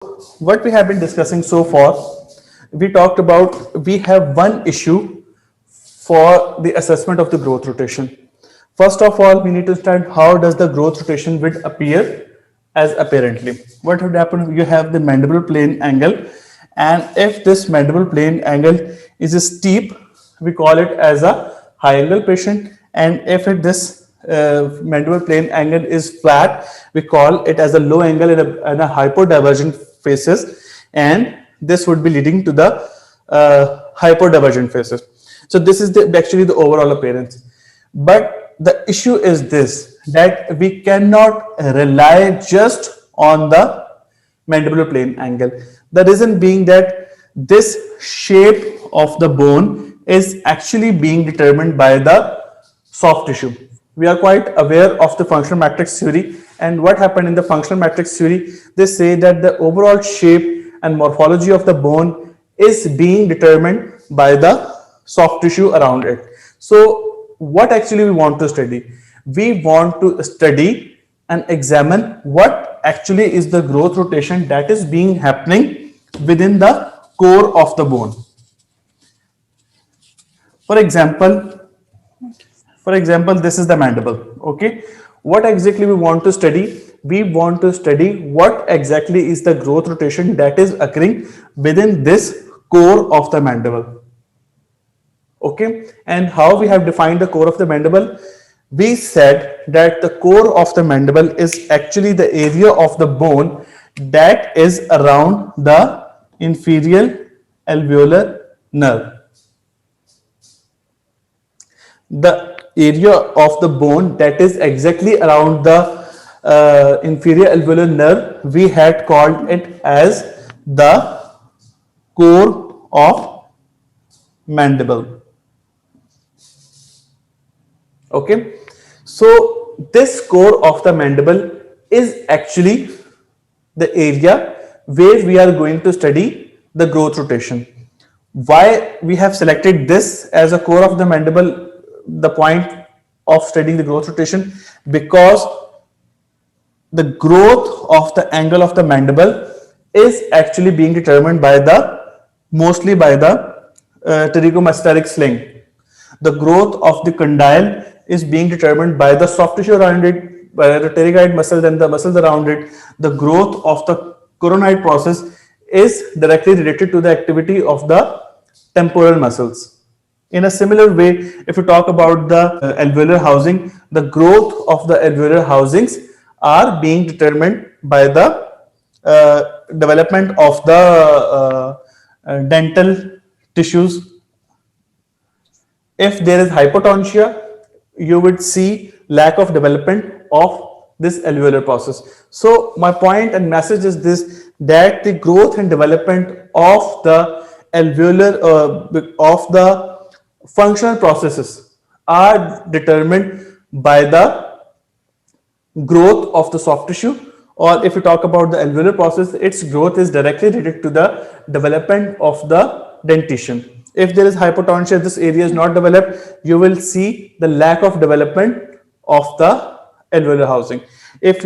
What we have been discussing so far, we talked about we have one issue for the assessment of the growth rotation. First of all, we need to understand how does the growth rotation would appear as apparently. What would happen? You have the mandible plane angle, and if this mandible plane angle is steep, we call it as a high angle patient, and if this mandible plane angle is flat, we call it as a low angle in a hypodivergent faces, and this would be leading to the hypodivergent faces. So this is actually the overall appearance. But the issue is this, that we cannot rely just on the mandibular plane angle. The reason being that this shape of the bone is actually being determined by the soft tissue. We are quite aware of the functional matrix theory, and what happened in the functional matrix theory, they say that the overall shape and morphology of the bone is being determined by the soft tissue around it. So what actually we want to study? We want to study and examine what actually is the growth rotation that is being happening within the core of the bone. For example, this is the mandible. Okay, what exactly we want to study? We want to study what exactly is the growth rotation that is occurring within this core of the mandible. Okay, and how we have defined the core of the mandible? We said that the core of the mandible is actually the area of the bone that is around the inferior alveolar nerve. The area of the bone that is exactly around the inferior alveolar nerve, we had called it as the core of mandible. Okay, so this core of the mandible is actually the area where we are going to study the growth rotation. Why we have selected this as a core of the mandible, the point of studying the growth rotation? Because the growth of the angle of the mandible is actually being determined by mostly by the pterygomasteric sling. The growth of the condyle is being determined by the soft tissue around it, by the pterygoid muscles and the muscles around it. The growth of the coronoid process is directly related to the activity of the temporal muscles. In a similar way, if you talk about the alveolar housing, the growth of the alveolar housings are being determined by the development of the dental tissues. If there is hypotontia, you would see lack of development of this alveolar process. So my point and message is this, that the growth and development of the alveolar of the functional processes are determined by the growth of the soft tissue, or if you talk about the alveolar process, its growth is directly related to the development of the dentition. If there is hypotontia, this area is not developed, you will see the lack of development of the alveolar housing. If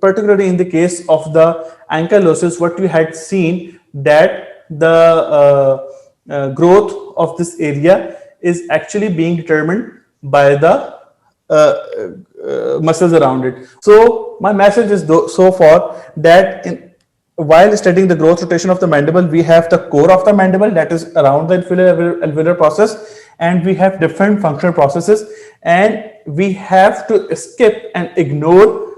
particularly in the case of the ankylosis, what we had seen that the growth of this area is actually being determined by the muscles around it. So my message is so far that while studying the growth rotation of the mandible, we have the core of the mandible that is around the inferior alveolar process, and we have different functional processes, and we have to skip and ignore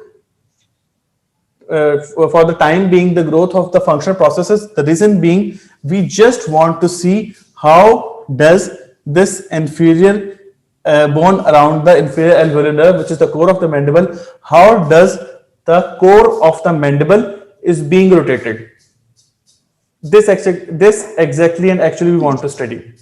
for the time being the growth of the functional processes. The reason being, we just want to see how does this inferior bone around the inferior alveolar nerve, which is the core of the mandible, how does the core of the mandible is being rotated. This exactly and actually we want to study.